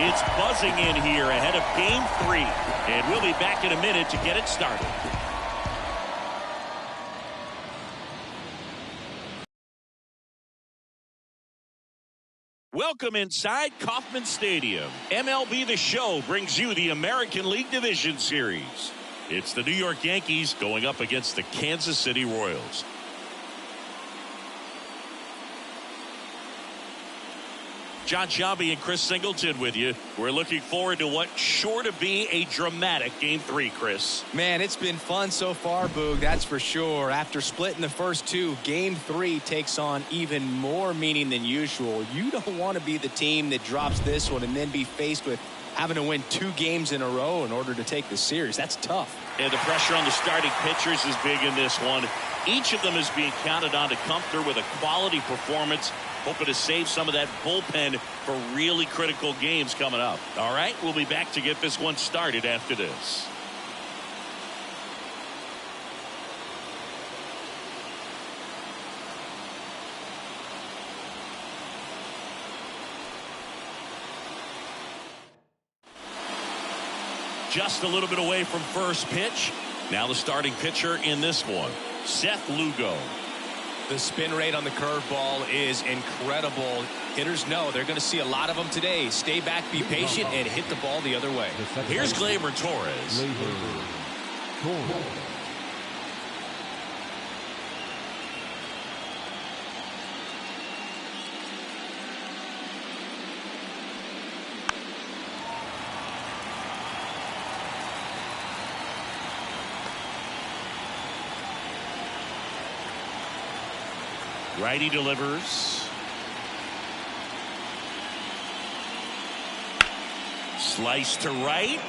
It's buzzing in here ahead of Game 3. And we'll be back in a minute to get it started. Welcome inside Kauffman Stadium. MLB The Show brings you the American League Division Series. It's the New York Yankees going up against the Kansas City Royals. John Sciambi and Chris Singleton with you. We're looking forward to what's sure to be a dramatic Game 3, Chris. Man, it's been fun so far, Boog, that's for sure. After splitting the first two, Game 3 takes on even more meaning than usual. You don't want to be the team that drops this one and then be faced with having to win 2 games in a row in order to take the series. That's tough. And the pressure on the starting pitchers is big in this one. Each of them is being counted on to come through with a quality performance, hoping to save some of that bullpen for really critical games coming up. All right, we'll be back to get this one started after this. Just a little bit away from first pitch. Now the starting pitcher in this one, Seth Lugo. The spin rate on the curveball is incredible. Hitters know they're going to see a lot of them today. Stay back, be patient, and hit the ball the other way. Here's Gleyber Torres. Righty delivers. Slice to right.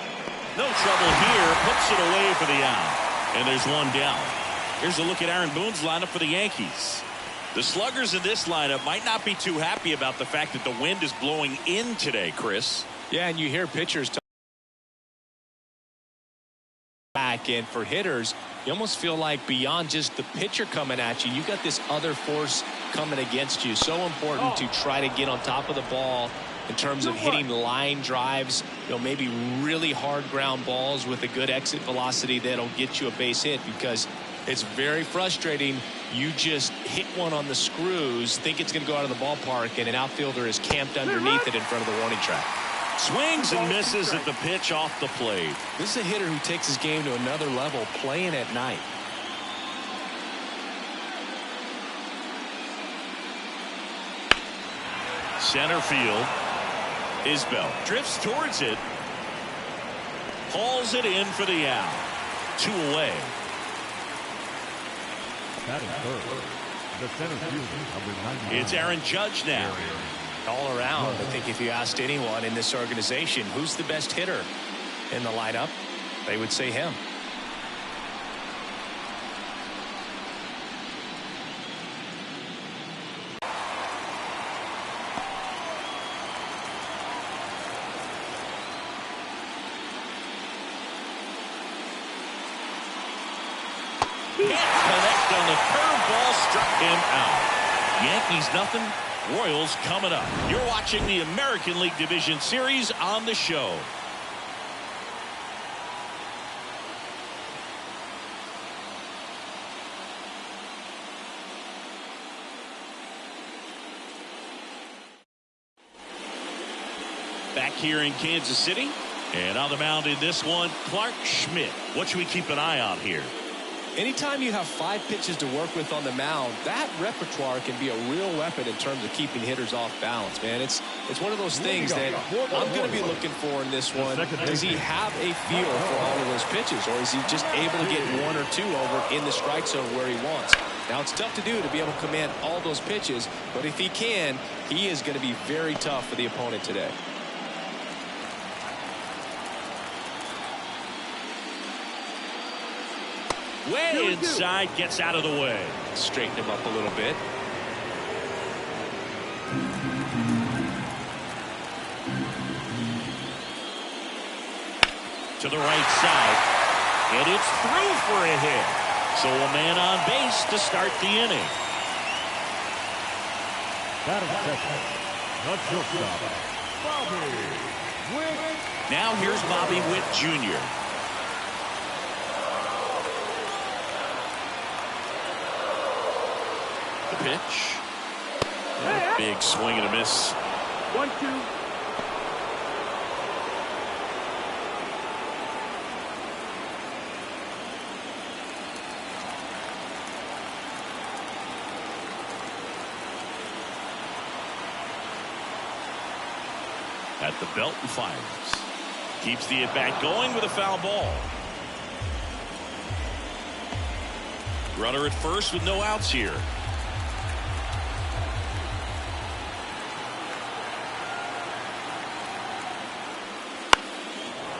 No trouble here. Puts it away for the out. And there's one down. Here's a look at Aaron Boone's lineup for the Yankees. The sluggers in this lineup might not be too happy about the fact that the wind is blowing in today, Chris. Yeah, and you hear pitchers talk back, and for hitters, you almost feel like beyond just the pitcher coming at you, you got this other force coming against you. So important to try to get on top of the ball in terms of hitting line drives, maybe really hard ground balls with a good exit velocity that'll get you a base hit, because it's very frustrating. You just hit one on the screws, think it's going to go out of the ballpark, and an outfielder is camped underneath it in front of the warning track. Swings and misses at the pitch off the plate. This is a hitter who takes his game to another level, playing at night. Center field. Isbell drifts towards it. Hauls it in for the out. 2 away. It's Aaron Judge now. All around, I think if you asked anyone in this organization who's the best hitter in the lineup, they would say him. Can't connect on the curveball, struck him out. Yankees nothing. Royals coming up. You're watching the American League Division Series on the show. Back here in Kansas City. And on the mound in this one, Clark Schmidt. What should we keep an eye on here? Anytime you have 5 pitches to work with on the mound, that repertoire can be a real weapon in terms of keeping hitters off balance, man. It's one of those things that I'm going to be looking for in this one. Does he have a feel for all of those pitches, or is he just able to get 1 or 2 over in the strike zone where he wants? Now, it's tough to do to be able to command all those pitches, but if he can, he is going to be very tough for the opponent today. Way inside, gets out of the way. Straighten him up a little bit. To the right side. And it's through for a hit. So a man on base to start the inning. Now here's Bobby Witt Jr. The pitch. Big swing and a miss. 1-2. At the belt and fires. Keeps the at-bat going with a foul ball. Runner at first with no outs here.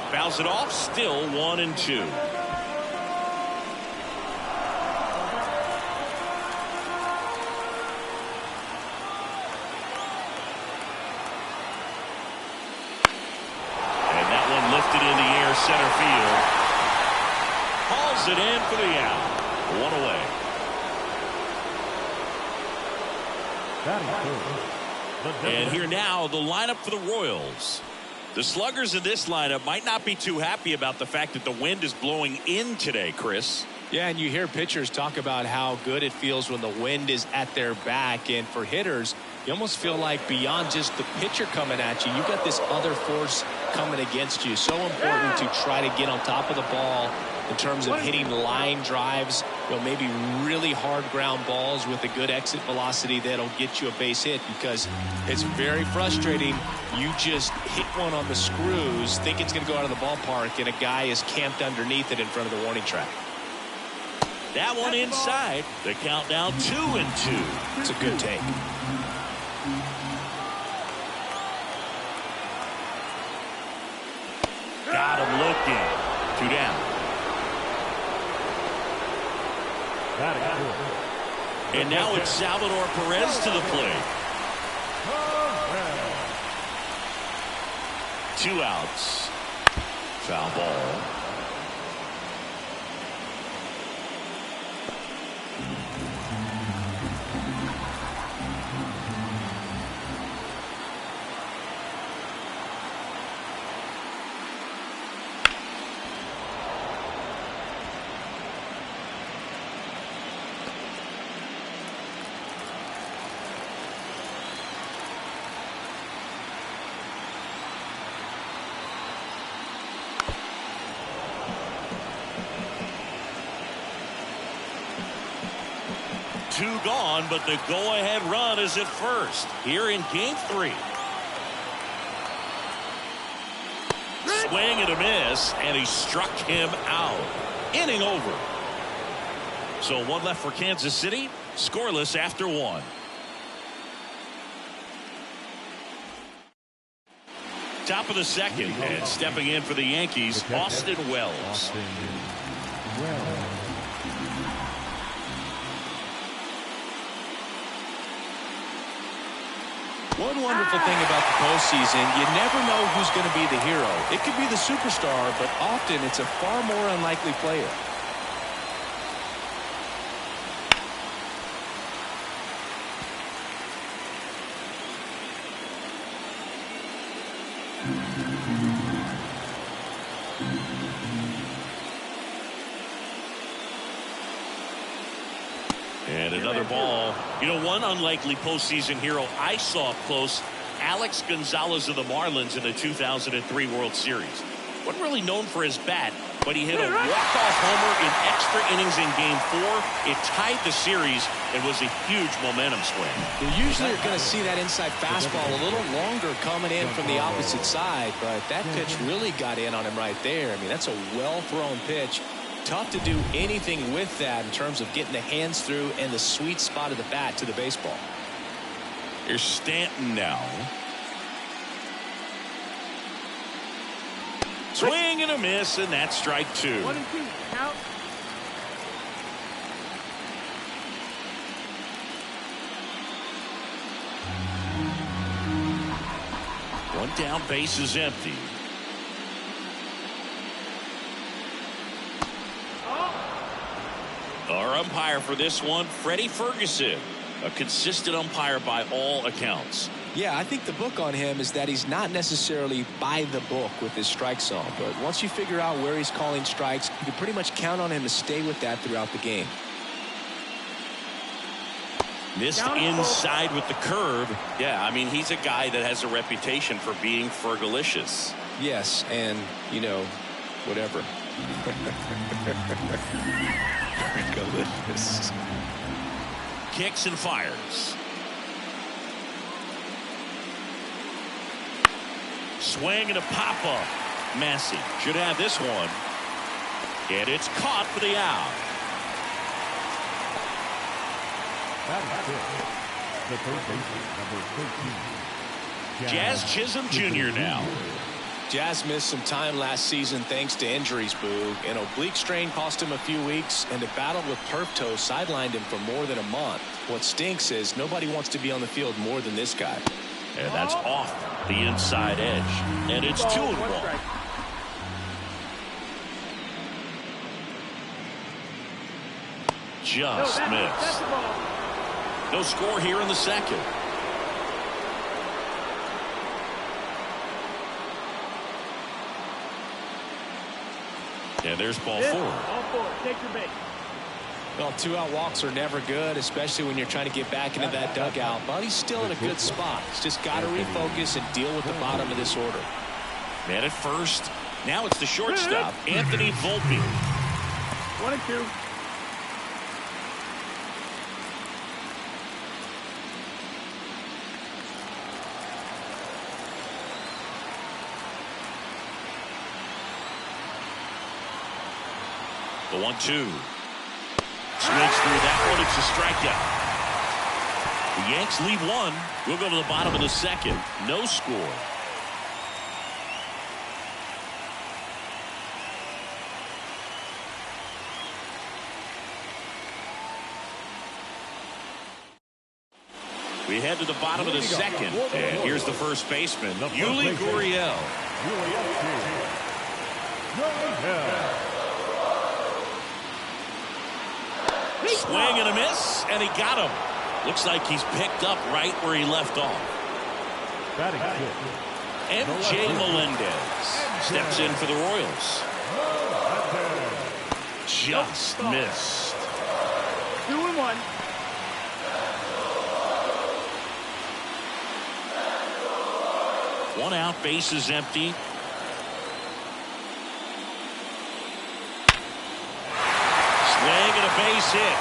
Fouls it off, still 1-2. Center field. Hauls it in for the out. One away. And here now, the lineup for the Royals. The sluggers in this lineup might not be too happy about the fact that the wind is blowing in today, Chris. Yeah, and you hear pitchers talk about how good it feels when the wind is at their back. And for hitters, you almost feel like beyond just the pitcher coming at you, you've got this other force coming against you. So important to try to get on top of the ball in terms of hitting line drives, maybe really hard ground balls with a good exit velocity that'll get you a base hit, because it's very frustrating. You just hit one on the screws, think it's going to go out of the ballpark, and a guy is camped underneath it in front of the warning track. That one inside. The count now 2-2. It's a good take. Got him looking. 2 down. And now it's Salvador Perez to the plate. 2 outs. Foul ball. Two gone, but the go-ahead run is at first here in Game 3. Swing and a miss, and he struck him out. Inning over. So 1 left for Kansas City, scoreless after 1. Top of the second, and stepping in for the Yankees, Austin Wells. One wonderful thing about the postseason, you never know who's going to be the hero. It could be the superstar, but often it's a far more unlikely player. And another ball. You know, one unlikely postseason hero I saw up close, Alex Gonzalez of the Marlins in the 2003 World Series. Wasn't really known for his bat, but he hit a walk-off homer in extra innings in Game 4. It tied the series and was a huge momentum swing. You usually are going to see that inside fastball a little longer coming in from the opposite side, but that pitch really got in on him right there. I mean, that's a well-thrown pitch. Tough to do anything with that in terms of getting the hands through and the sweet spot of the bat to the baseball. Here's Stanton now. Swing and a miss, and that's strike 2. 1-2. Count. One down, base is empty. Our umpire for this one, Freddie Ferguson, a consistent umpire by all accounts. Yeah, I think the book on him is that he's not necessarily by the book with his strike zone. But once you figure out where he's calling strikes, you can pretty much count on him to stay with that throughout the game. Missed inside with the curve. Yeah, I mean, he's a guy that has a reputation for being fergalicious. Yes, and, you know, whatever. Fergalicious. Kicks and fires. Swing and a pop-up. Massey should have this one. And it's caught for the out. The third baseman, number 13. Jazz Chisholm Jr. now. Jazz missed some time last season thanks to injuries, Boog. An oblique strain cost him a few weeks, and a battle with turf toe sidelined him for more than a month. What stinks is nobody wants to be on the field more than this guy. And that's off the inside edge. And it's 2-1. Just missed. No score here in the second. And there's ball four. Ball four. Take your base. Well, 2-out walks are never good, especially when you're trying to get back into that dugout. But he's still in a good spot. He's just got to refocus and deal with the bottom of this order. Man at first. Now it's the shortstop, Anthony Volpe. 1-2. The 1-2. Swings through that one. It's a strikeout. The Yanks lead one. We'll go to the bottom of the second. No score. We head to the bottom of the second. And here's the first baseman, Yuli Gurriel. Swing and a miss, and he got him. Looks like he's picked up right where he left off. M.J. Melendez steps in for the Royals. Just missed. 2-1. One out, base is empty. Swing and a base hit.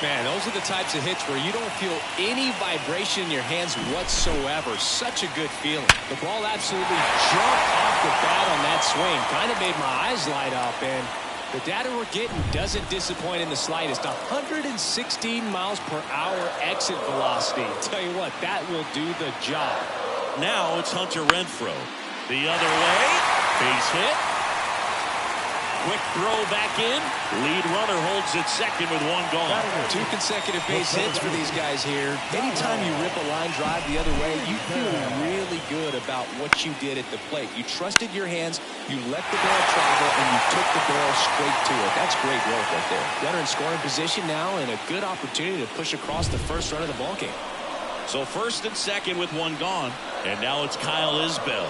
Man, those are the types of hits where you don't feel any vibration in your hands whatsoever. Such a good feeling. The ball absolutely jumped off the bat on that swing. Kind of made my eyes light up, and the data we're getting doesn't disappoint in the slightest. 116 miles per hour exit velocity. Tell you what, that will do the job. Now it's Hunter Renfroe. The other way. Base hit. Quick throw back in. Lead runner holds it second with one gone. 2 consecutive base hits for these guys here. Anytime you rip a line drive the other way, you feel really good about what you did at the plate. You trusted your hands, you let the ball travel, and you took the ball straight to it. That's great work right there. Runner in scoring position now, and a good opportunity to push across the first run of the ball game. So first and second with one gone. And now it's Kyle Isbell.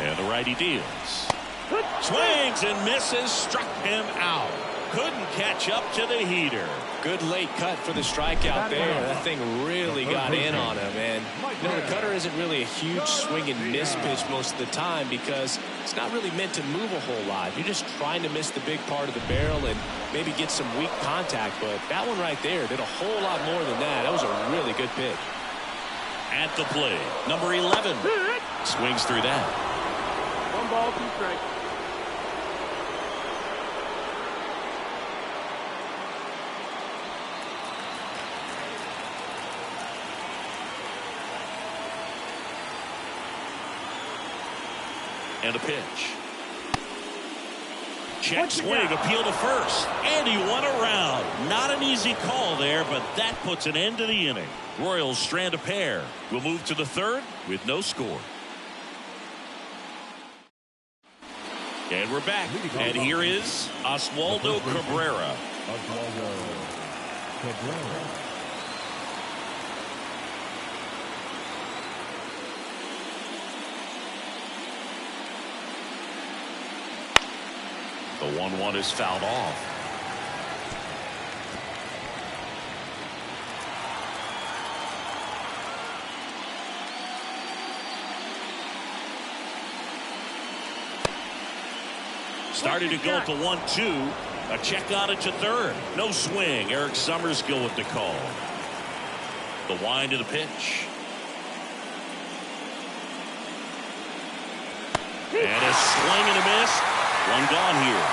And the righty deals. Swings and misses. Struck him out. Couldn't catch up to the heater. Good late cut for the strikeout there. That thing really got in on him. And you know, the cutter isn't really a huge swing and miss pitch most of the time because it's not really meant to move a whole lot. You're just trying to miss the big part of the barrel and maybe get some weak contact. But that one right there did a whole lot more than that. That was a really good pitch. At the plate, number 11. Swings through that. 1 ball, 2 strikes. And a pitch. Check swing, appeal to first. And he won around. Not an easy call there, but that puts an end to the inning. Royals strand a pair. We'll move to the third with no score. And we're back. And here is Oswaldo Cabrera. Oswaldo Cabrera. The 1-1 is fouled off. Started to go at the 1-2. A check on it to third. No swing. Eric Summerskill with the call. The wind of the pitch. And a swing and a miss. One gone here.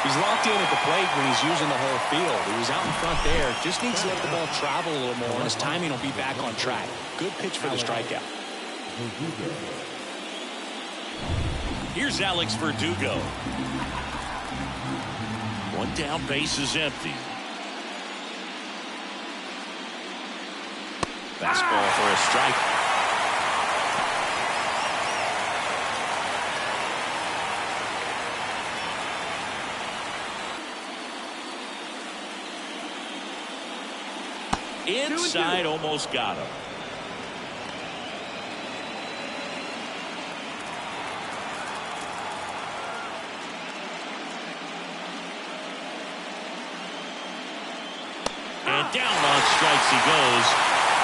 He's locked in at the plate when he's using the whole field. He was out in front there. Just needs to let the ball travel a little more, and his timing will be back on track. Good pitch for the strikeout. Here's Alex Verdugo. One down, base is empty. Fastball for a strike. Inside, almost got him. And down on strikes he goes.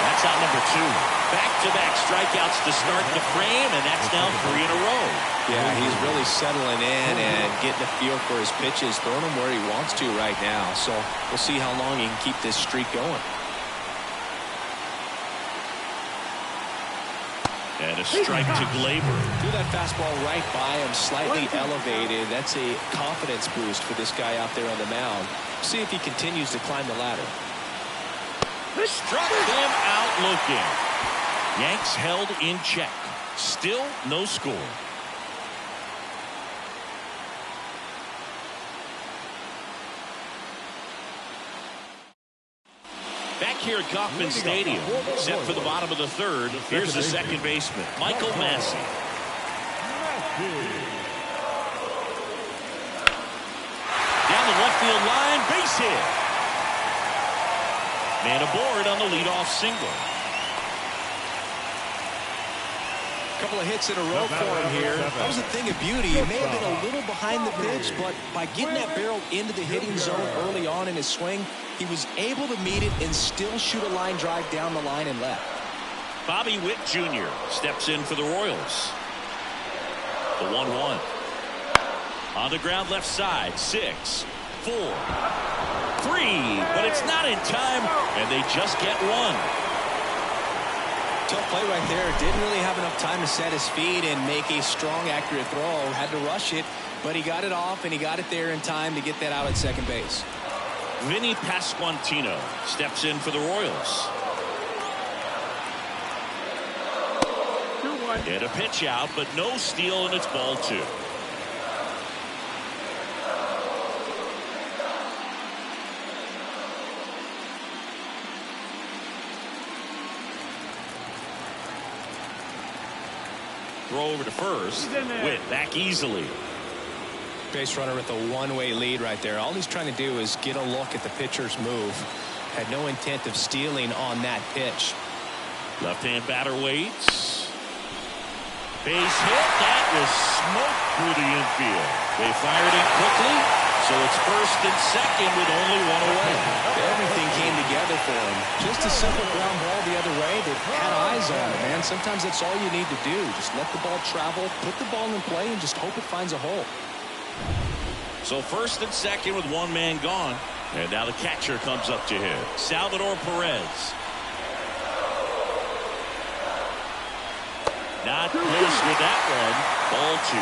That's out number 2. Back-to-back strikeouts to start the frame, and that's now 3 in a row. Yeah, he's really settling in and getting a feel for his pitches, throwing them where he wants to right now. So we'll see how long he can keep this streak going. And a strike to Glaber. Threw that fastball right by him, slightly elevated. That's a confidence boost for this guy out there on the mound. See if he continues to climb the ladder. Struck him out looking. Yanks held in check. Still no score. Back here at Kauffman Stadium, set for the bottom of the third. Here's the second baseman, Michael Massey. Down the left field line, base hit. Man aboard on the leadoff single. Couple of hits in a row for him here. That was a thing of beauty. He may have been a little behind the pitch, but by getting that barrel into the hitting zone early on in his swing, he was able to meet it and still shoot a line drive down the line and left. Bobby Witt Jr. steps in for the Royals. The 1-1. On the ground left side. 6, 4, 3. But it's not in time, and they just get one. Tough play right there. Didn't really have enough time to set his feet and make a strong, accurate throw. Had to rush it, but he got it off, and he got it there in time to get that out at second base. Vinny Pasquantino steps in for the Royals. 2-1. And a pitch out, but no steal, and it's ball 2. Throw over to first. Witt back easily. Base runner with a one-way lead right there. All he's trying to do is get a look at the pitcher's move. Had no intent of stealing on that pitch. Left-hand batter waits. Base hit. That was smoked through the infield. They fired it quickly, so it's first and second with only one away. Everything came together for him. Just a simple ground ball the other way. They've had eyes on it, man. Sometimes that's all you need to do. Just let the ball travel, put the ball in play, and just hope it finds a hole. So first and second with one man gone. And now the catcher comes up to hit. Salvador Perez. Not close with that one. Ball 2.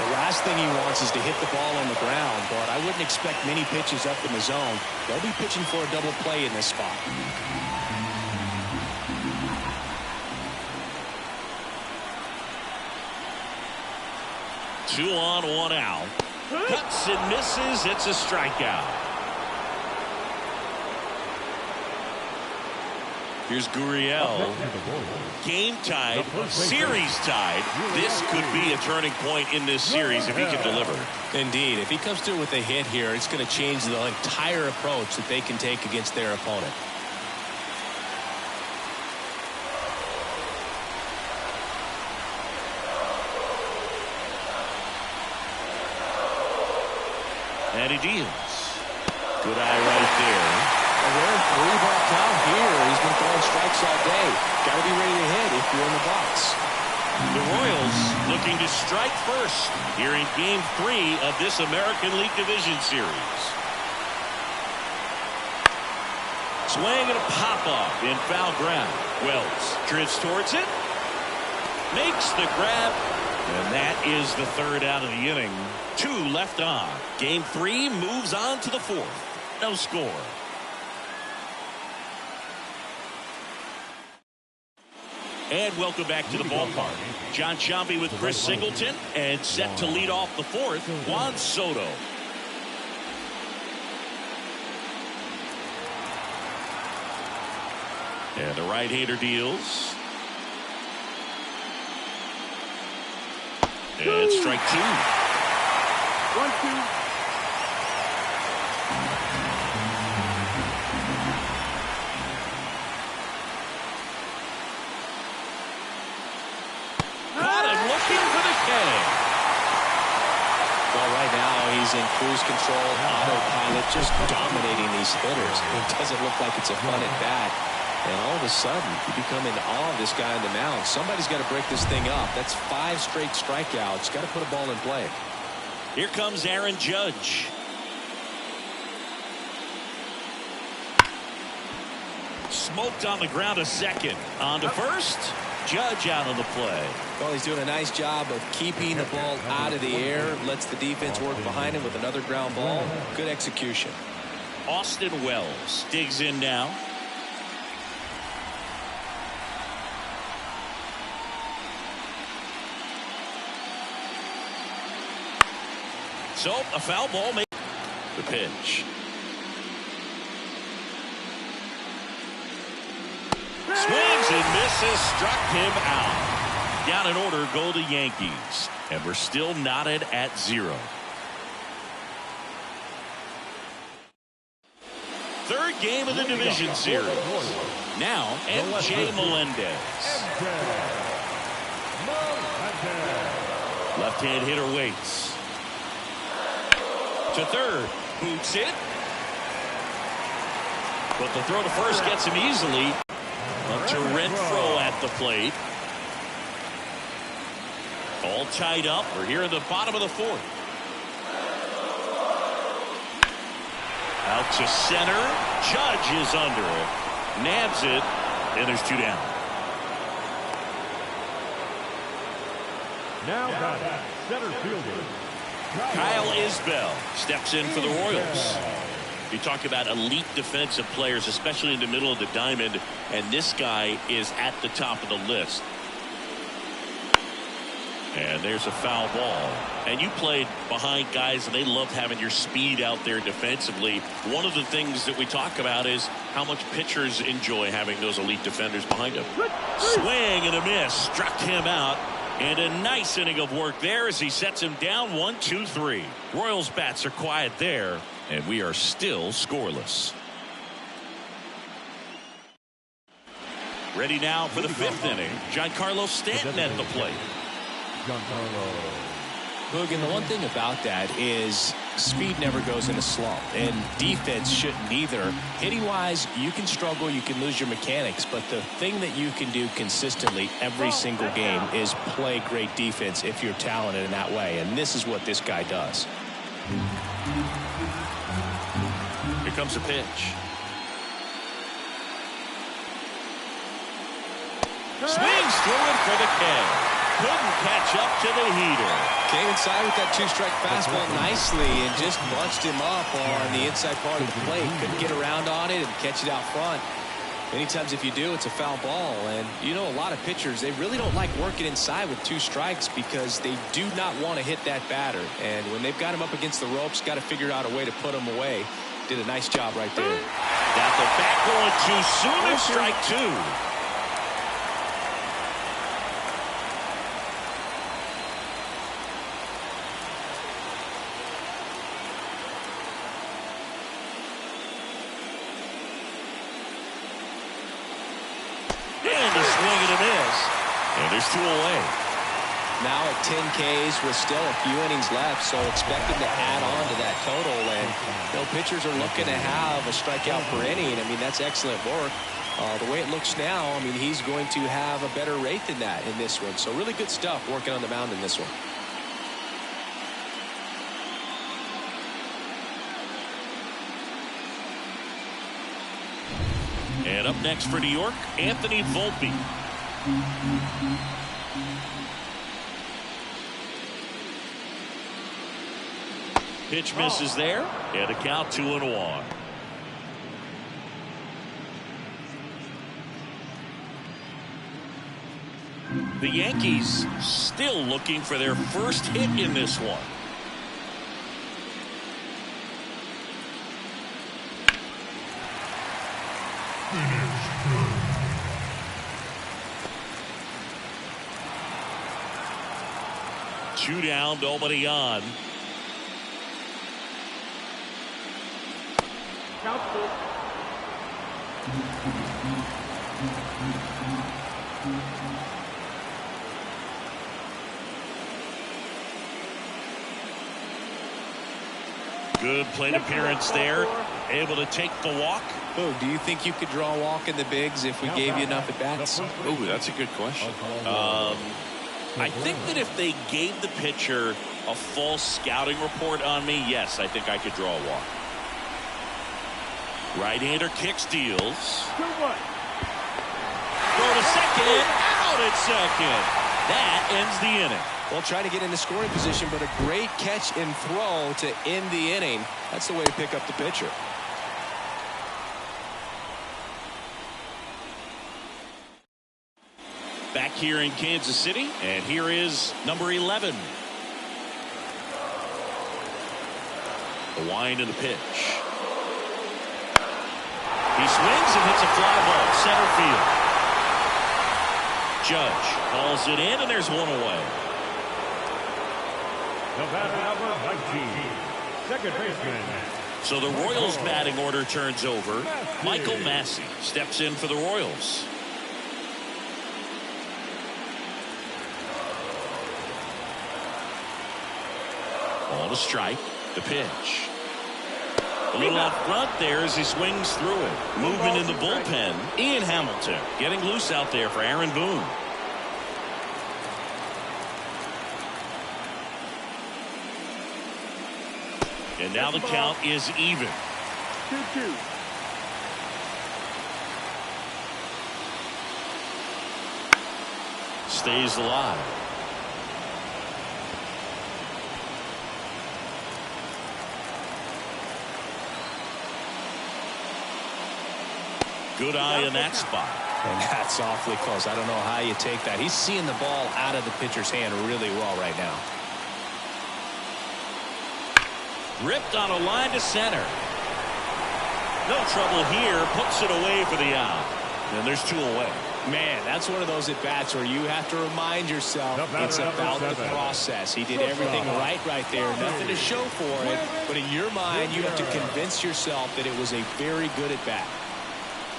The last thing he wants is to hit the ball on the ground, but I wouldn't expect many pitches up in the zone. They'll be pitching for a double play in this spot. 2 on, 1 out. Cuts and misses. It's a strikeout. Here's Gurriel. Game tied, series tied. This could be a turning point in this series if he can deliver. Indeed, if he comes through with a hit here, it's going to change the entire approach that they can take against their opponent. And he deals. Good eye right there. And we're in 3-ball count here. He's been throwing strikes all day. Got to be ready to hit if you're in the box. The Royals looking to strike first here in Game 3 of this American League Division Series. Swing and a pop-off in foul ground. Wells drifts towards it. Makes the grab. And that is the 3rd out of the inning. 2 left on. Game 3 moves on to the 4th. No score. And welcome back to the ballpark. John Sciambi with Chris Singleton, and set to lead off the 4th, Juan Soto. And the right-hander deals. And strike 2. 1-2. He's in cruise control, autopilot, just dominating these hitters. It doesn't look like it's a fun at bat. And all of a sudden, you become in awe of this guy on the mound. Somebody's got to break this thing up. That's 5 straight strikeouts. Got to put a ball in play. Here comes Aaron Judge. Smoked on the ground a second. On to first. Judge out of the play. Well, he's doing a nice job of keeping the ball out of the air. Lets the defense work behind him with another ground ball. Good execution. Austin Wells digs in now. So a foul ball makes the pitch. Swings and misses, struck him out. Down in order go the Yankees, and we're still knotted at 0. 3rd game of the division series. Now MJ Melendez. Left-hand hitter waits. To third, boots it. But the throw to first gets him easily. Up to Renfroe at the plate. All tied up. We're here in the bottom of the 4th. Out to center. Judge is under it. Nabs it. And there's 2 down. Now batting, center fielder Kyle Isbell steps in for the Royals. You talk about elite defensive players, especially in the middle of the diamond, and this guy is at the top of the list. And there's a foul ball. And you played behind guys, and they love having your speed out there defensively. One of the things that we talk about is how much pitchers enjoy having those elite defenders behind them. Swing and a miss. Struck him out. And a nice inning of work there as he sets him down 1-2-3. Royals bats are quiet there, and we are still scoreless. Ready now for the 5th inning. Giancarlo Stanton at the plate. Hogan, the one thing about that is speed never goes in a slump, and defense shouldn't either. Hitting-wise, you can struggle, you can lose your mechanics, but the thing that you can do consistently every single game is play great defense if you're talented in that way, and this is what this guy does. Here comes the pitch. Swings through it for the K. Couldn't catch up to the heater. Came inside with that 2-strike fastball nicely and just bunched him up on the inside part of the plate. Couldn't get around on it and catch it out front. Many times if you do, it's a foul ball. And you know, a lot of pitchers, they really don't like working inside with 2 strikes because they do not want to hit that batter. And when they've got him up against the ropes, got to figure out a way to put him away. Did a nice job right there. Got the bat going too soon, and strike 2. And there's 2 away. Now at 10 Ks with still a few innings left, so expect him to add on to that total. And you know, pitchers are looking to have a strikeout per inning. I mean, that's excellent work. The way it looks now, I mean, he's going to have a better rate than that in this one. So really good stuff working on the mound in this one. And up next for New York, Anthony Volpe. Pitch misses there, and a count 2-1. The Yankees still looking for their first hit in this one. Two down, nobody on. Count 4. Good plate appearance there. Able to take the walk. Oh, do you think you could draw a walk in the bigs if we gave you enough at bats? Oh, that's a good question. I think that if they gave the pitcher a full scouting report on me, yes, I think I could draw a walk. Right-hander kicks, deals. 2-1. Go to second, out at second. That ends the inning. Well, trying to get into scoring position, but a great catch and throw to end the inning. That's the way to pick up the pitcher. Back here in Kansas City, and here is number 11. The wind of the pitch. He swings and hits a fly ball, center field. Judge calls it in, and there's 1 away. The batter, number 19, second baseman. So the Royals batting order turns over. Michael Massey steps in for the Royals. Ball to strike. The pitch. A little out front there as he swings through it. Movement in the bullpen. Ian Hamilton getting loose out there for Aaron Boone. And now the count is even. 2-2. Stays alive. Good eye in that spot. And that's awfully close. I don't know how you take that. He's seeing the ball out of the pitcher's hand really well right now. Ripped on a line to center. No trouble here. Puts it away for the out. And there's 2 away. Man, that's one of those at-bats where you have to remind yourself it's about the process. He did everything right there. Nothing to show for it. But in your mind, you have to convince yourself that it was a very good at-bat.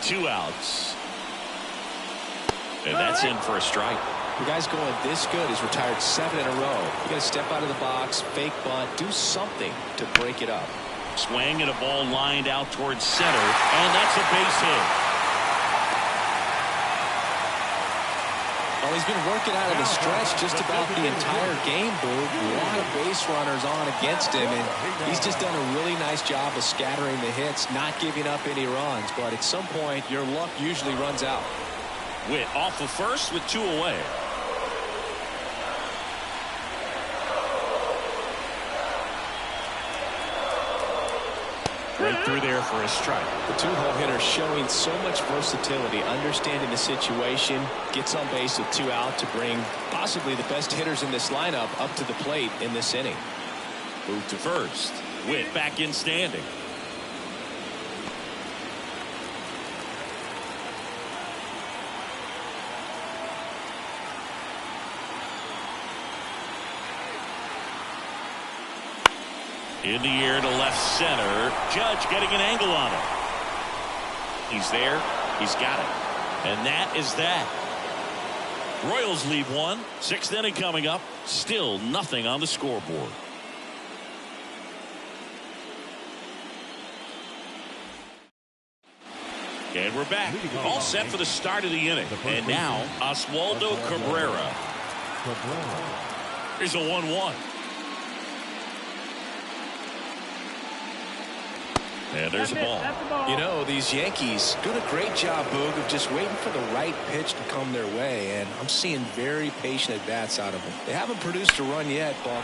2 outs. And that's in for a strike. The guy's going this good. He's retired 7 in a row. You got to step out of the box, fake bunt, do something to break it up. Swing and a ball lined out towards center, and that's a base hit. Well, he's been working out of the stretch just about the entire game, Boo. A lot of base runners on against him, and he's just done a really nice job of scattering the hits, not giving up any runs. But at some point, your luck usually runs out. Witt off of first with 2 away. Right through there for a strike. The two-hole hitter showing so much versatility, understanding the situation, gets on base with 2 out to bring possibly the best hitters in this lineup up to the plate in this inning. Move to first. Witt back in standing. In the air to left center. Judge getting an angle on it. He's there. He's got it. And that is that. Royals lead 1. 6th inning coming up. Still nothing on the scoreboard. And we're back. All set for the start of the inning. And now, Oswaldo Cabrera. Here's a 1-1. And there's a ball. You know, these Yankees doing a great job, Boog, of just waiting for the right pitch to come their way. And I'm seeing very patient at-bats out of them. They haven't produced a run yet, but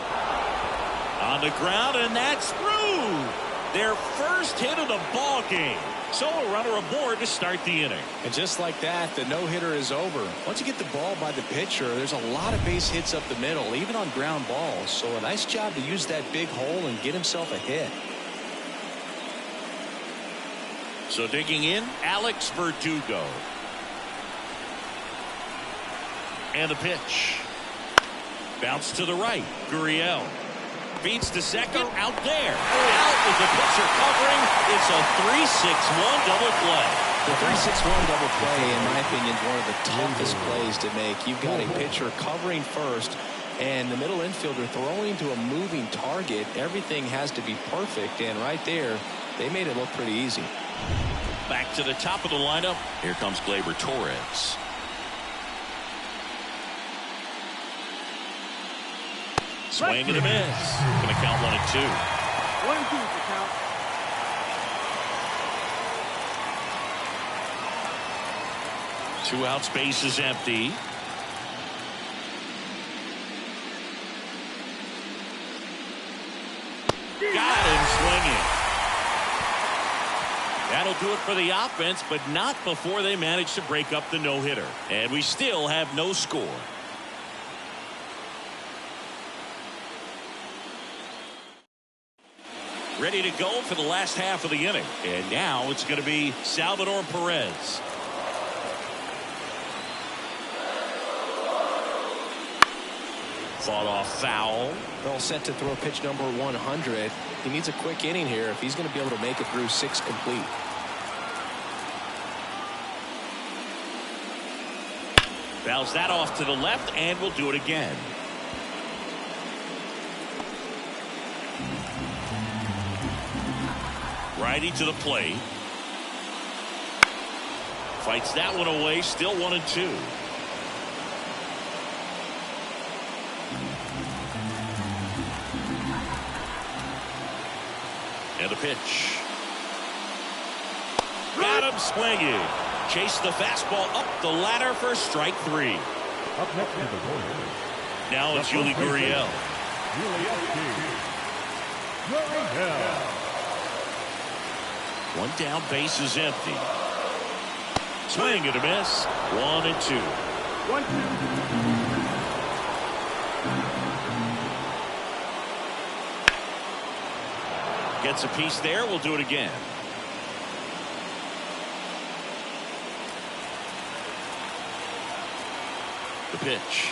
on the ground, and that's through. Their first hit of the ball game. So a runner aboard to start the inning. And just like that, the no-hitter is over. Once you get the ball by the pitcher, there's a lot of base hits up the middle, even on ground balls. So a nice job to use that big hole and get himself a hit. So digging in, Alex Verdugo. And the pitch. Bounce to the right. Gurriel. Beats to second. Out there. Out with the pitcher covering. It's a 3-6-1 double play. The 3-6-1 double play, in my opinion, is one of the toughest plays to make. You've got a pitcher covering first, and the middle infielder throwing to a moving target. Everything has to be perfect, and right there, they made it look pretty easy. Back to the top of the lineup. Here comes Gleyber Torres. Swing and a miss. Going to count 1-2. 1-2 to count. Two outs, base is empty. Got him swinging. That'll do it for the offense, but not before they manage to break up the no-hitter. And we still have no score. Ready to go for the last half of the inning. And now it's going to be Salvador Perez. Fought off foul. They're all set to throw pitch number 100. He needs a quick inning here if he's going to be able to make it through 6 complete. Fouls that off to the left, and we'll do it again. Righty to the plate. Fights that one away. Still 1-2. And the pitch. Got him swinging. Chase the fastball up the ladder for strike 3. Up next to the Royals. Now it's Yuli Gurriel. One down, base is empty. Swing and a miss. 1-2. 1-2. Gets a piece there. We'll do it again. The pitch.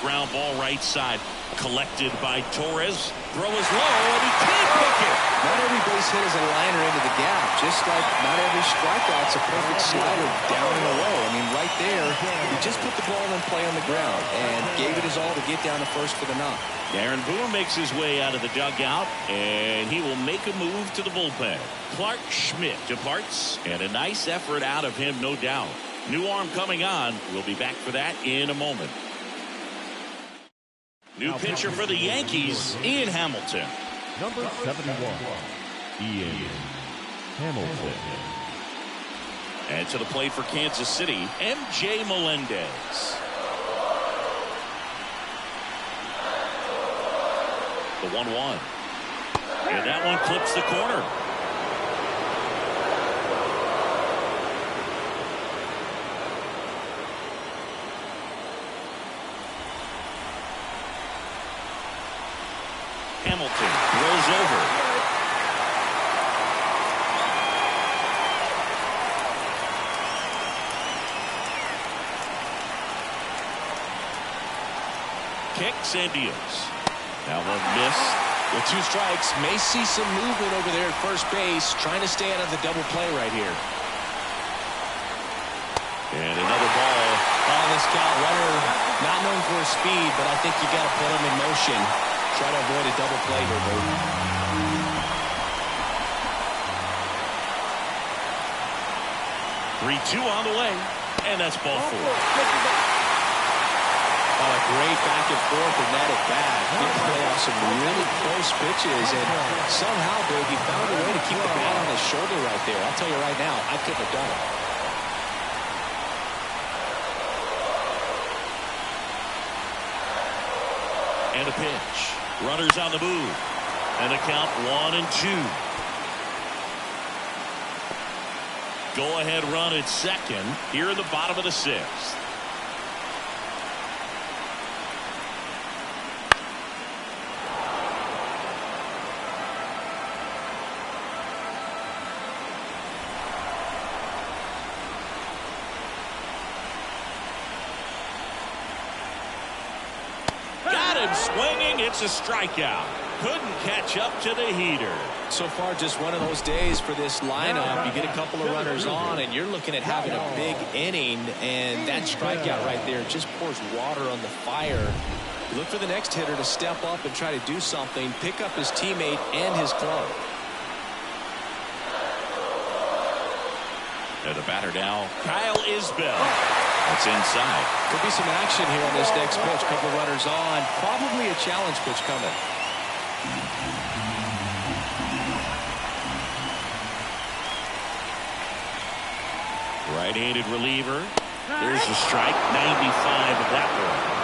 Ground ball right side. Collected by Torres. Throw is low, and he can't pick it. Not every base hit is a liner into the gap, just like not every strikeout's a perfect slider down and away. I mean, right there, he just put the ball in play on the ground and gave it his all to get down to first for the knock. Aaron Boone makes his way out of the dugout, and he will make a move to the bullpen. Clark Schmidt departs, and a nice effort out of him, no doubt. New arm coming on. We'll be back for that in a moment. New pitcher for the Yankees, Ian Hamilton. Number 71, Ian Hamilton. And to the plate for Kansas City, MJ Melendez. The 1-1. And that one clips the corner. Hamilton rolls over. Kicks and deals. That one missed. With 2 strikes, may see some movement over there at first base, trying to stay out of the double play right here. And another ball. On this count, runner not known for his speed, but I think you got to put him in motion. Try to avoid a double play here, Boo. 3-2 on the way, and that's ball 4. Oh, a great back and forth and that at bat. He play off some really close pitches, and somehow, Boo, he found a way to keep the bat on his shoulder right there. I'll tell you right now, I couldn't have done it. And a pitch. Runners on the move. And the count 1-2. Go-ahead run at second here in the bottom of the 6th. Swinging, it's a strikeout. Couldn't catch up to the heater. So far, just one of those days for this lineup. You get a couple of runners on, and you're looking at having a big inning, and that strikeout right there just pours water on the fire. You look for the next hitter to step up and try to do something, pick up his teammate and his glove. And the batter now, Kyle Isbell. That's inside. Could be some action here on this next pitch. Couple of runners on. Probably a challenge pitch coming. Right-handed reliever. There's a strike. 95 of that one.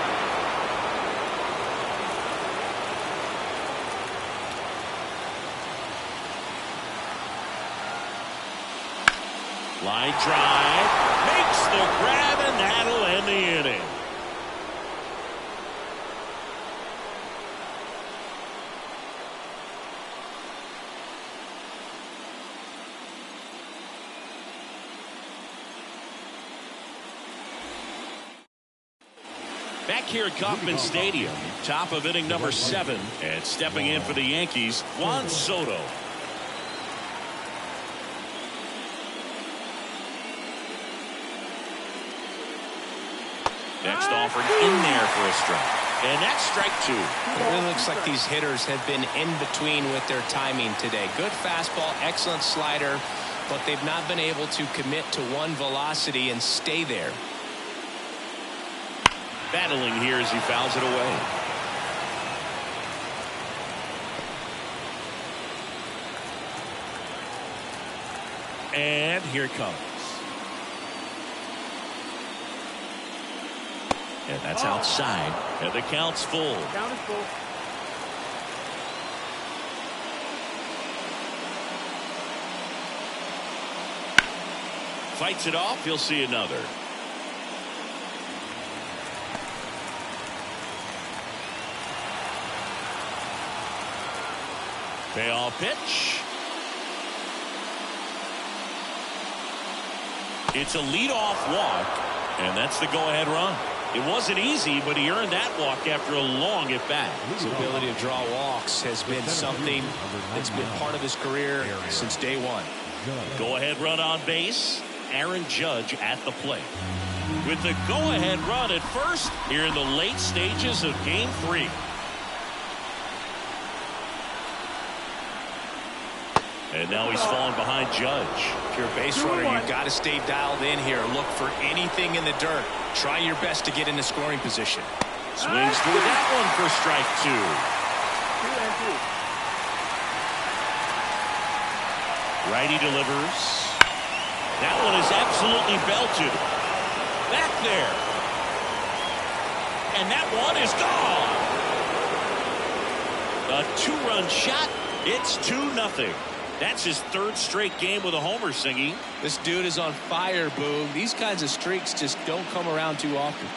Line drive. Makes the grab, and that'll end the inning. Back here at Kauffman Stadium, top of inning number 7, and stepping in for the Yankees, Juan Soto. Next offering in there for a strike. And that's strike 2. It really looks like these hitters have been in between with their timing today. Good fastball, excellent slider, but they've not been able to commit to one velocity and stay there. Battling here as he fouls it away. And here it comes. And that's outside. And the count's full. Count is full. Fights it off. He'll see another. Payoff pitch. It's a leadoff walk, and that's the go-ahead run. It wasn't easy, but he earned that walk after a long at-bat. His ability to draw walks has been something that's been part of his career since day one. Go-ahead run on base. Aaron Judge at the plate. With the go-ahead run at first here in the late stages of Game 3. And now he's falling behind Judge. If you're a base runner, you've got to stay dialed in here. Look for anything in the dirt. Try your best to get into scoring position. Swings through that one for strike 2. Righty delivers. That one is absolutely belted. Back there. And that one is gone. A 2-run shot It's 2-0. That's his third straight game with a homer, Singy. This dude is on fire, Boog. These kinds of streaks just don't come around too often.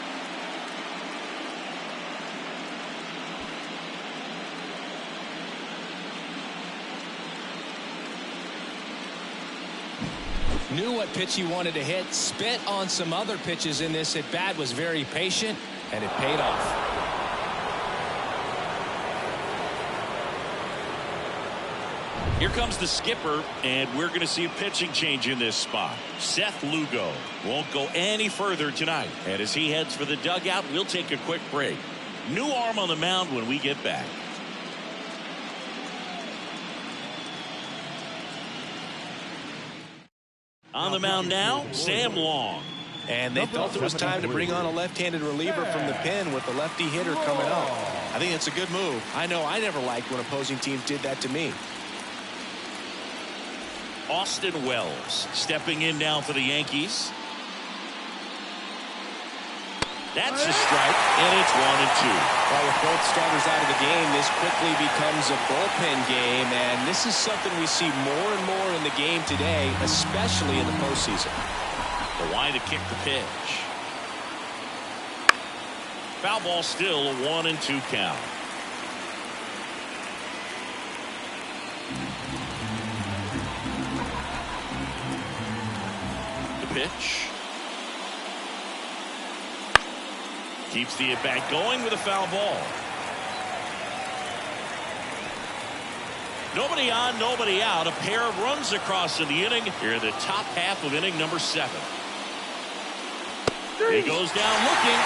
Knew what pitch he wanted to hit, spit on some other pitches in this at bat, was very patient, and it paid off. Here comes the skipper, and we're going to see a pitching change in this spot. Seth Lugo won't go any further tonight. And as he heads for the dugout, we'll take a quick break. New arm on the mound when we get back. On the mound now, Sam Long. And they felt it was time to bring on a left-handed reliever from the pen with the lefty hitter coming up. I think it's a good move. I know I never liked when opposing teams did that to me. Austin Wells stepping in now for the Yankees. That's a strike, and it's 1-2. Well, with both starters out of the game, this quickly becomes a bullpen game, and this is something we see more and more in the game today, especially in the postseason. The line to kick the pitch. Foul ball still, a 1-2 count. Pitch. Keeps the at-bat going with a foul ball. Nobody on, nobody out. A pair of runs across in the inning. Here in the top half of inning number 7. He goes down looking.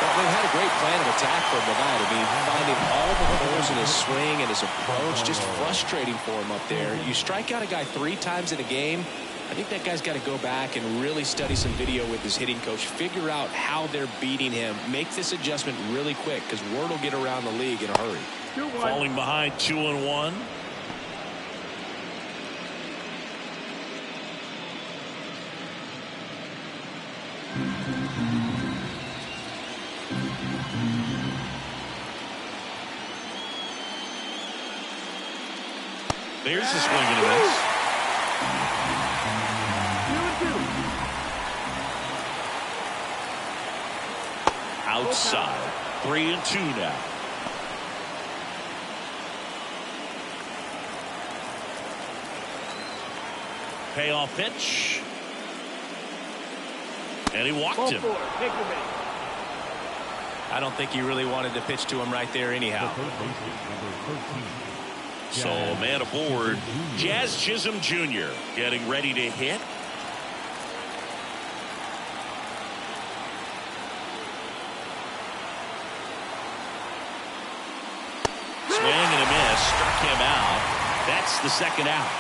Well, they've had a great plan of attack for him tonight. I mean, finding all the holes in his swing and his approach, just frustrating for him up there. You strike out a guy 3 times in a game, I think that guy's got to go back and really study some video with his hitting coach, figure out how they're beating him, make this adjustment really quick, because word will get around the league in a hurry. Falling behind 2-1. There's the swing and a miss. Outside. 3-2 now. Payoff pitch. And he walked him. I don't think he really wanted to pitch to him right there anyhow. So man aboard, Jazz Chisholm Jr. getting ready to hit. Swing and a miss, struck him out. That's the second out.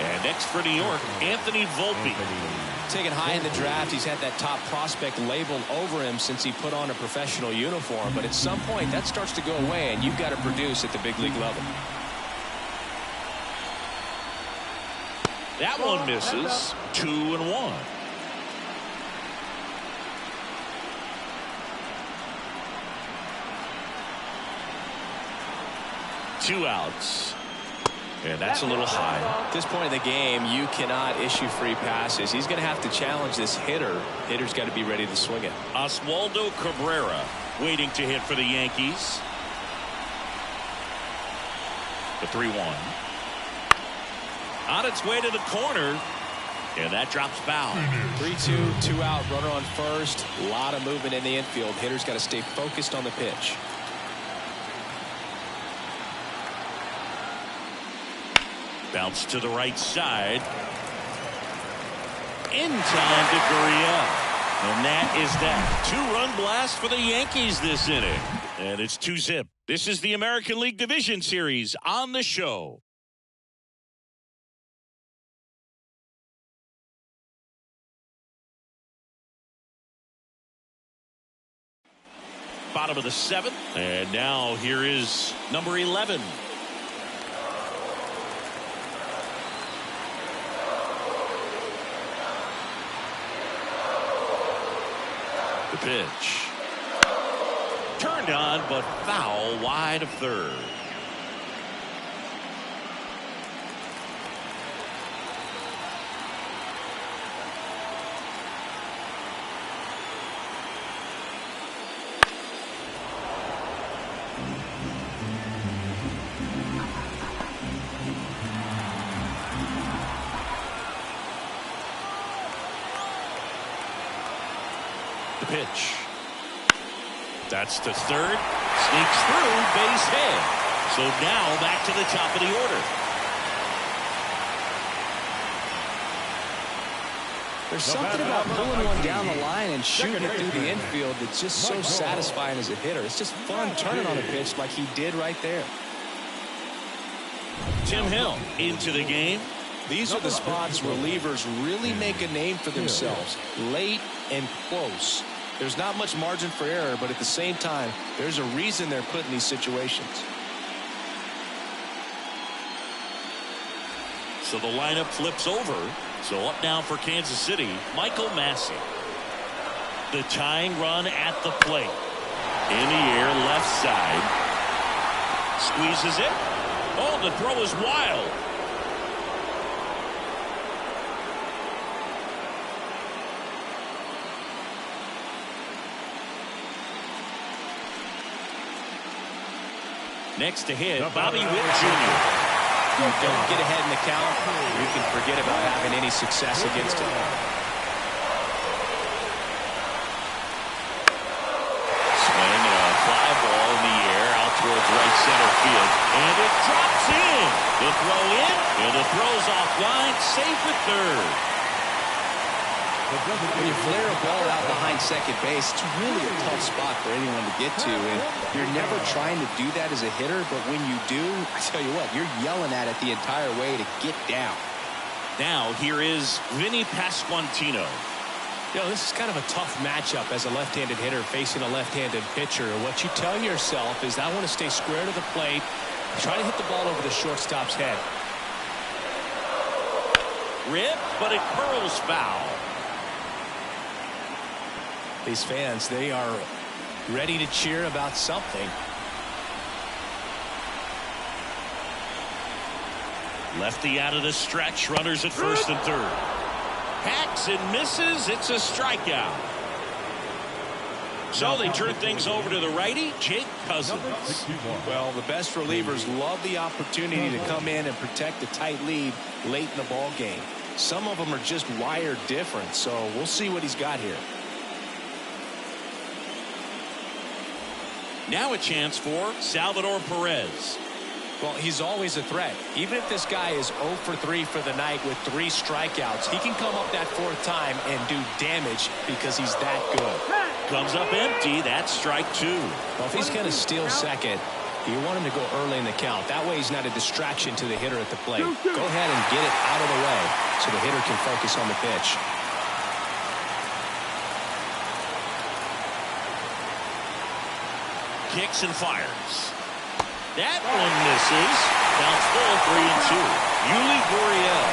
And next for New York, Anthony Volpe. Taken high in the draft, he's had that top prospect labeled over him since he put on a professional uniform. But at some point, that starts to go away, and you've got to produce at the big league level. That one misses. 2-1. Two outs. And that's a little high. At this point in the game, you cannot issue free passes. He's going to have to challenge this hitter. Hitter's got to be ready to swing it. Oswaldo Cabrera waiting to hit for the Yankees. The 3-1. On its way to the corner. And that drops foul. 3-2, 2 out, runner on first. A lot of movement in the infield. Hitter's got to stay focused on the pitch. Bounce to the right side. In time to Gurriel. And that is that. 2-run blast for the Yankees this inning. And it's 2-zip. This is the American League Division Series on the show. Bottom of the 7th. And now here is number 11. The pitch. Turned on, but foul wide of third. The pitch. That's to third. Sneaks through, base hit. So now back to the top of the order. There's something about pulling one down the line and shooting it through the infield that's just so satisfying as a hitter. It's just fun turning on a pitch like he did right there. Tim Hill into the game. These are the spots relievers really make a name for themselves. Late and close. There's not much margin for error, but at the same time, there's a reason they're put in these situations. So the lineup flips over. So up now for Kansas City, Michael Massey. The tying run at the plate. In the air, left side. Squeezes it. Oh, the throw is wild. Next to hit, Bobby Witt Jr. You don't get ahead in the count, you can forget about having any success against him. Swing, a fly ball in the air out towards right center field. And it drops in. The throw in, and the throw's offline, safe at third. When you flare a ball out behind second base, it's really a tough spot for anyone to get to, and you're never trying to do that as a hitter, but when you do, I tell you what, you're yelling at it the entire way to get down. Now here is Vinny Pasquantino. You know, this is kind of a tough matchup as a left-handed hitter facing a left-handed pitcher. What you tell yourself is, I want to stay square to the plate, try to hit the ball over the shortstop's head. Rip, but it curls foul. These fans, they are ready to cheer about something. Lefty out of the stretch, runners at first and third. Hacks and misses, it's a strikeout. So they turn things over to the righty, Jake Cousins. Well, the best relievers love the opportunity to come in and protect a tight lead late in the ball game. Some of them are just wired different, so we'll see what he's got here. Now a chance for Salvador Perez. Well, he's always a threat. Even if this guy is 0 for 3 for the night with 3 strikeouts, he can come up that 4th time and do damage because he's that good. Comes up empty. That's strike 2. Well, if he's going to steal second, you want him to go early in the count. That way he's not a distraction to the hitter at the plate. Go ahead and get it out of the way so the hitter can focus on the pitch. Kicks and fires. That one misses. Counts full, 3-2. Yuli Gurriel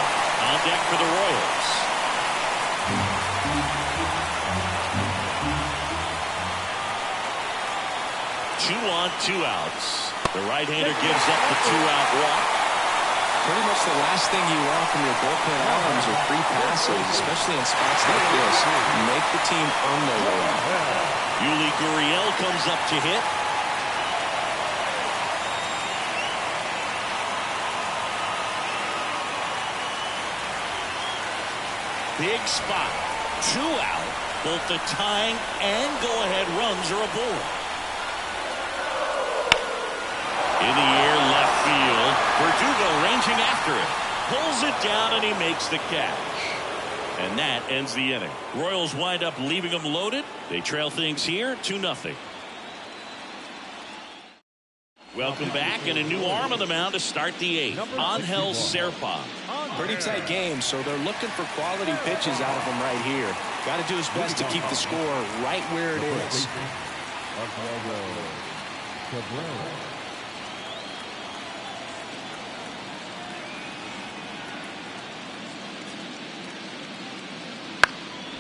on deck for the Royals. Two on, 2 outs. The right-hander gives up the 2-out walk. Pretty much the last thing you want from your bullpen arms are free passes, especially in spots like this. Make the team earn their way out. Yuli Gurriel comes up to hit. Big spot. 2 out. Both the tying and go-ahead runs are aboard. In the air, left field. Verdugo ranging after it. Pulls it down, and he makes the catch. And that ends the inning. Royals wind up leaving them loaded. They trail things here 2-0. Welcome back, and a new arm on the mound to start the 8th. Angel Serpa. Pretty tight game, so they're looking for quality pitches out of him right here. Got to do his best to keep the score right where it is.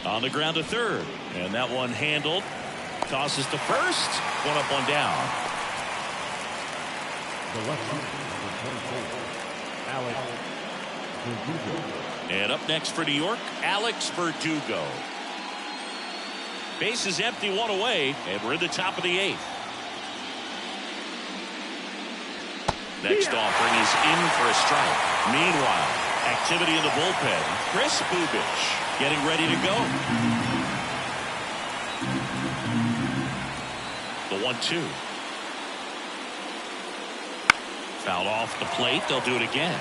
On the ground to third, and that one handled. tosses to first. One up, one down. The left fielder, number 24, Alex Verdugo. And up next for New York, Alex Verdugo. Base is empty, one away, and we're in the top of the 8th. Next offering is in for a strike. Meanwhile, activity in the bullpen. Chris Bubich getting ready to go. The 1-2. Fouled off the plate. They'll do it again.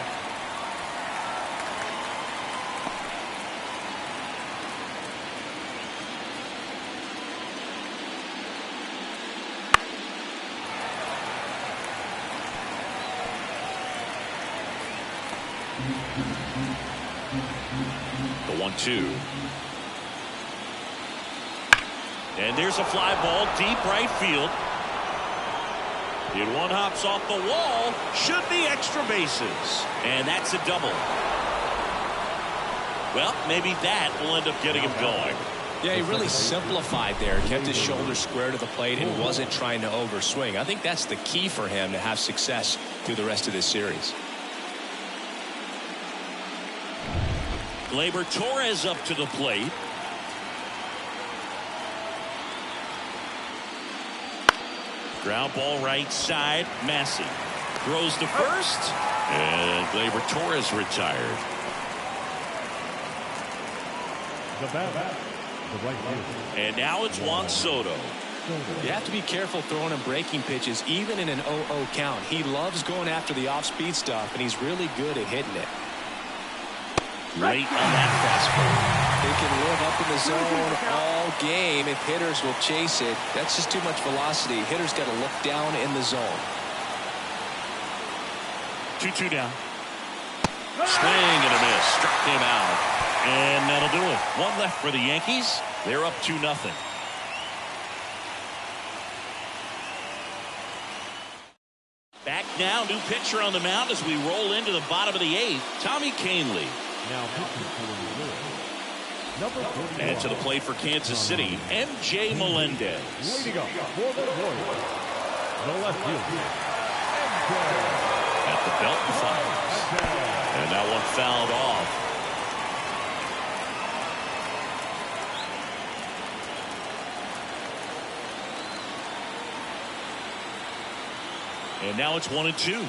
The 1-2. And there's a fly ball deep right field. The one hops off the wall. Should be extra bases. And that's a double. Well, maybe that will end up getting him going. Yeah, he really simplified there. Kept his shoulders square to the plate and wasn't trying to overswing. I think that's the key for him to have success through the rest of this series. Gleyber Torres up to the plate. Ground ball right side. Massey throws to first. And Gleyber Torres retired. The bat, the right fielder. And now it's Juan Soto. You have to be careful throwing him breaking pitches, even in an 0-0 count. He loves going after the off-speed stuff, and he's really good at hitting it. Right on that fastball. They can live up in the zone all game if hitters will chase it. That's just too much velocity. Hitters got to look down in the zone. 2-2 down. Swing and a miss. Struck him out. And that'll do it. One left for the Yankees. They're up 2-0. Back now, new pitcher on the mound as we roll into the bottom of the 8th. Tommy Kahnle. Now pitching for the Warriors, number 41. And to the plate for Kansas City, M.J. Melendez. Leading up for the Warriors, the left fielder, At the belt and fires. And that one fouled off. And now it's 1-2.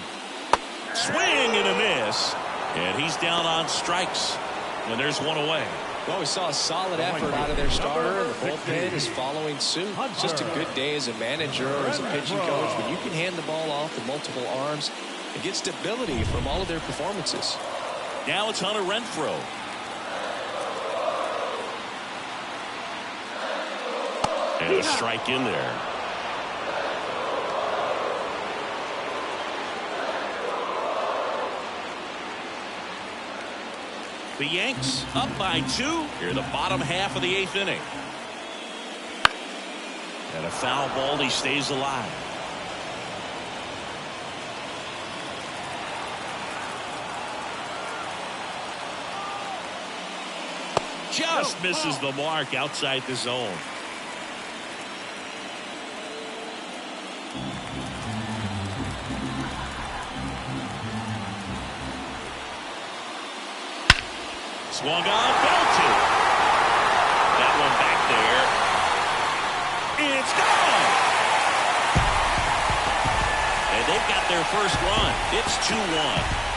Swing and a miss. And he's down on strikes. And there's one away. Well, we saw a solid effort out of their starter. The bullpen is following suit. It's just a good day as a manager or as a pitching coach when you can hand the ball off to multiple arms and get stability from all of their performances. Now it's Hunter Renfroe. And a strike in there. The Yanks up by 2 here in the bottom half of the 8th inning. And a foul ball. He stays alive. Just misses the mark outside the zone. Swung on, belted. That one back there. It's gone. And they've got their first run. It's 2-1.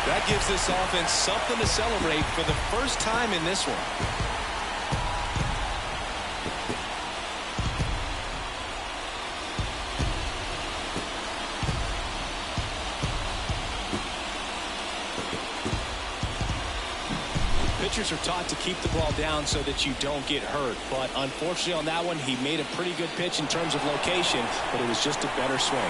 That gives this offense something to celebrate for the first time in this one. Pitchers are taught to keep the ball down so that you don't get hurt. But unfortunately on that one, he made a pretty good pitch in terms of location, but it was just a better swing.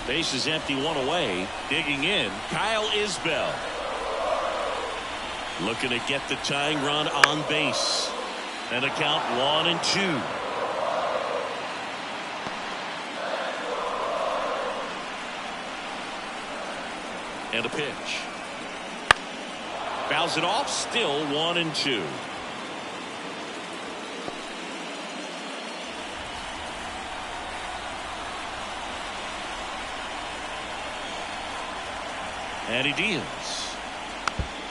Base is empty, one away. Digging in, Kyle Isbell. Looking to get the tying run on base. And a count 1-2. And a pitch. Fouls it off. Still 1-2. And he deals.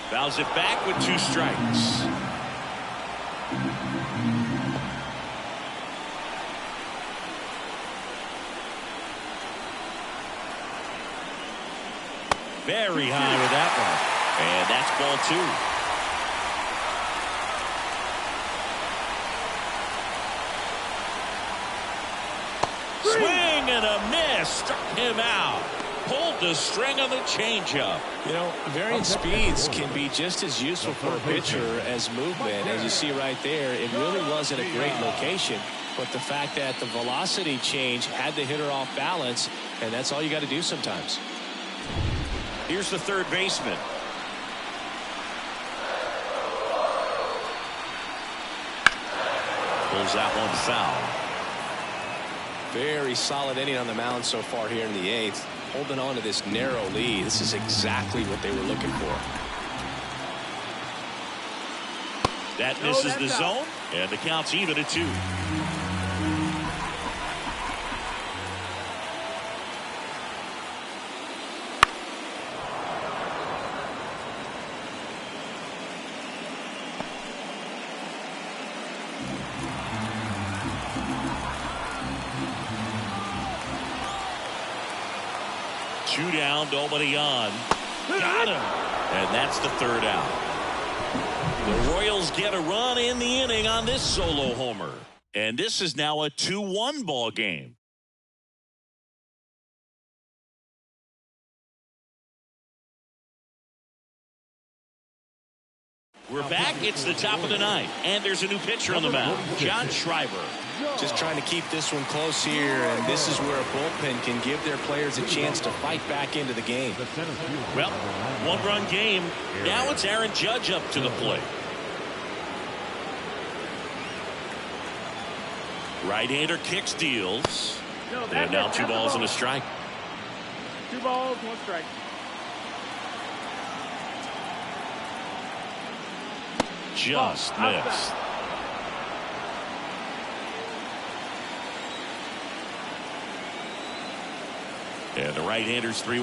Fouls it back with 2 strikes. Very high with that one. And that's ball 2. Swing and a miss. Struck him out. Pulled the string on the changeup. You know, varying speeds can be just as useful for a pitcher as movement. As you see right there, it really wasn't a great location. But the fact that the velocity change had the hitter off balance, and that's all you got to do sometimes. Here's the third baseman. Pulls that one foul. Very solid inning on the mound so far here in the 8th. Holding on to this narrow lead. This is exactly what they were looking for. That misses the zone, and the count's even at 2. Two down, nobody on. Got him. And that's the 3rd out. The Royals get a run in the inning on this solo homer. And this is now a 2-1 ball game. We're back. It's the top of the 9th. And there's a new pitcher on the mound, John Schreiber. Just trying to keep this one close here, and this is where a bullpen can give their players a chance to fight back into the game. Well, 1-run game. Now it's Aaron Judge up to the plate. Right-hander kicks, deals. And now 2 balls and a strike. 2 balls, 1 strike. Just missed. And the right-hander's 3-1.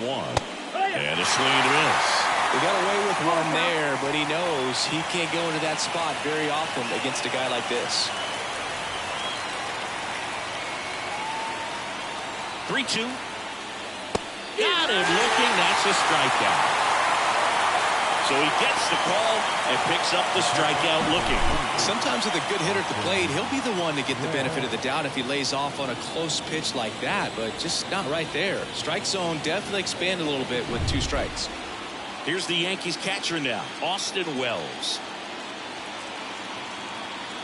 And a swing and a miss. He got away with one there, but he knows he can't go into that spot very often against a guy like this. 3-2. Got him looking. That's a strikeout. So he gets the call and picks up the strikeout looking. Sometimes with a good hitter at the plate, he'll be the one to get the benefit of the doubt if he lays off on a close pitch like that, but just not right there. Strike zone definitely expanded a little bit with 2 strikes. Here's the Yankees catcher now, Austin Wells.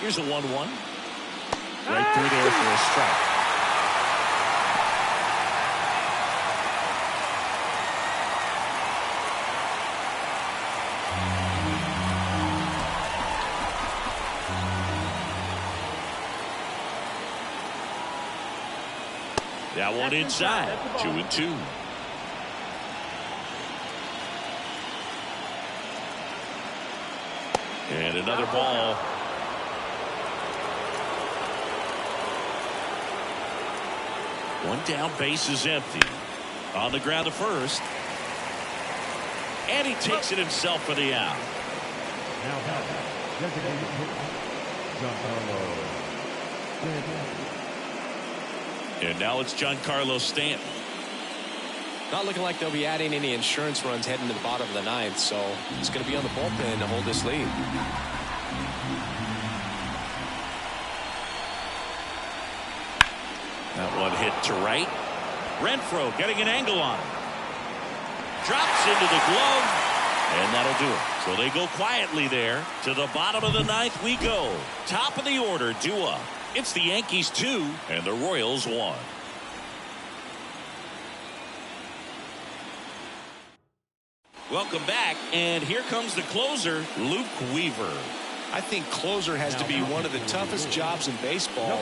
Here's a 1-1. Right through there for a strike. That one inside. 2-2. And another ball. One down, base is empty. On the ground to first. And he takes it himself for the out. And now it's Giancarlo Stanton. Not looking like they'll be adding any insurance runs heading to the bottom of the 9th, so it's going to be on the bullpen to hold this lead. That one hit to right. Renfroe getting an angle on it. Drops into the glove, and that'll do it. So they go quietly there. To the bottom of the 9th we go. Top of the order, due up. It's the Yankees 2 and the Royals 1. Welcome back, and here comes the closer, Luke Weaver. I think closer has to be one of the toughest jobs in baseball.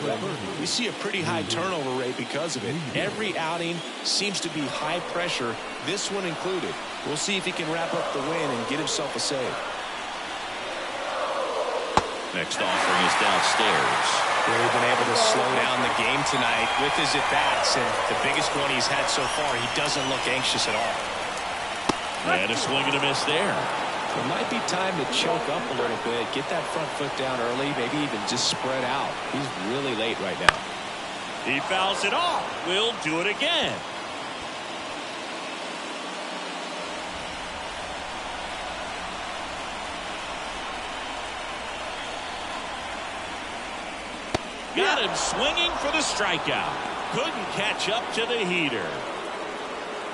We see a pretty high turnover rate because of it. Every outing seems to be high pressure, this one included. We'll see if he can wrap up the win and get himself a save. Next offering is downstairs. Really been able to slow down the game tonight with his at-bats, and the biggest one he's had so far, he doesn't look anxious at all. And a swing and a miss there. It might be time to choke up a little bit, get that front foot down early, maybe even just spread out. He's really late right now. He fouls it off. We'll do it again. Got him swinging for the strikeout. Couldn't catch up to the heater.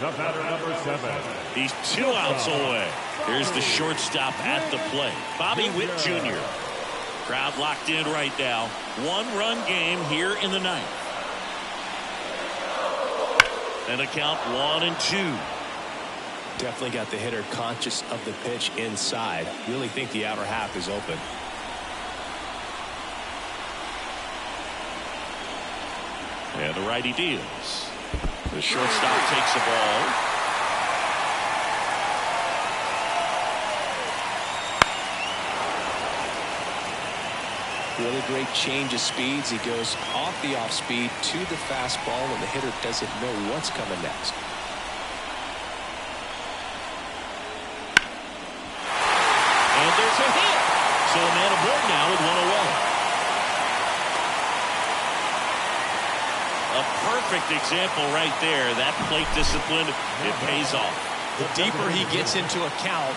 The batter, number 7. He's 2 outs away. Here's the shortstop at the plate, Bobby Witt Jr. Crowd locked in right now. 1-run game here in the 9th. And a count 1-2. Definitely got the hitter conscious of the pitch inside. Really think the outer half is open. And the righty deals. The shortstop takes the ball. Really great change of speeds. He goes off the off speed to the fastball, and the hitter doesn't know what's coming next. And there's a hit. So a man aboard now with 1 away. A perfect example right there. That plate discipline, it pays off. The deeper he gets into a count.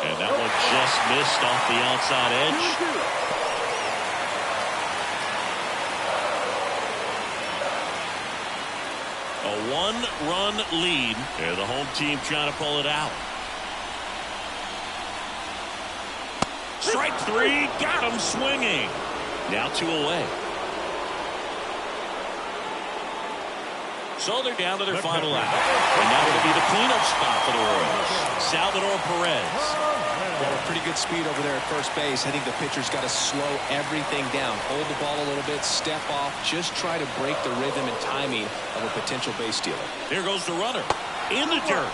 And that one just missed off the outside edge. A 1-run lead. And the home team trying to pull it out. Strike 3. Got him swinging. Now 2 away. So they're down to their final out. And now going to be the cleanup spot for the Royals. Salvador Perez. Well, a pretty good speed over there at first base. I think the pitcher's got to slow everything down. Hold the ball a little bit, step off, just try to break the rhythm and timing of a potential base stealer. There goes the runner. In the dirt.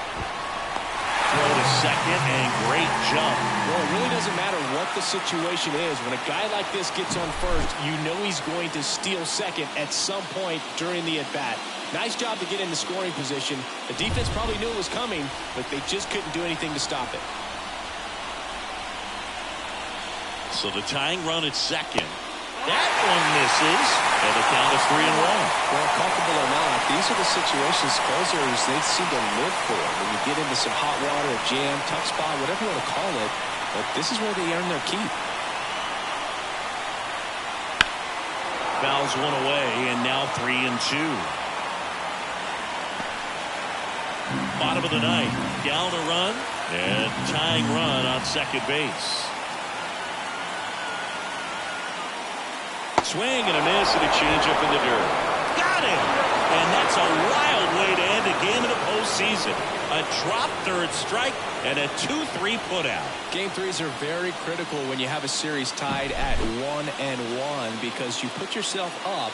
Throw to second, and great jump. Well, it really doesn't matter what the situation is. When a guy like this gets on first, you know he's going to steal second at some point during the at-bat. Nice job to get in the scoring position. The defense probably knew it was coming, but they just couldn't do anything to stop it. So the tying run at second. That one misses. And the count is 3-1. Well, comfortable or not, these are the situations closers they seem to live for. When you get into some hot water, a jam, tough spot, whatever you want to call it, but this is where they earn their keep. Fouls 1 away, and now 3-2. Bottom of the 9th. Down a run, and tying run on second base. Swing and a miss, and a changeup in the dirt. Got him! And that's a wild way to end a game in the postseason. A drop third strike and a 2-3 putout. Game 3s are very critical when you have a series tied at 1-1 because you put yourself up.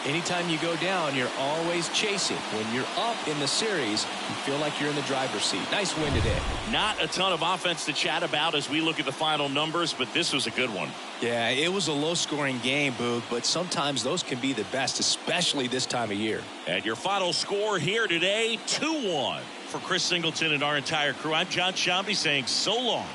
Anytime you go down, you're always chasing. When you're up in the series, you feel like you're in the driver's seat. Nice win today. Not a ton of offense to chat about as we look at the final numbers, but this was a good one. Yeah, it was a low-scoring game, Boog, but sometimes those can be the best, especially this time of year. And your final score here today, 2-1. For Chris Singleton and our entire crew, I'm John Shambi saying so long.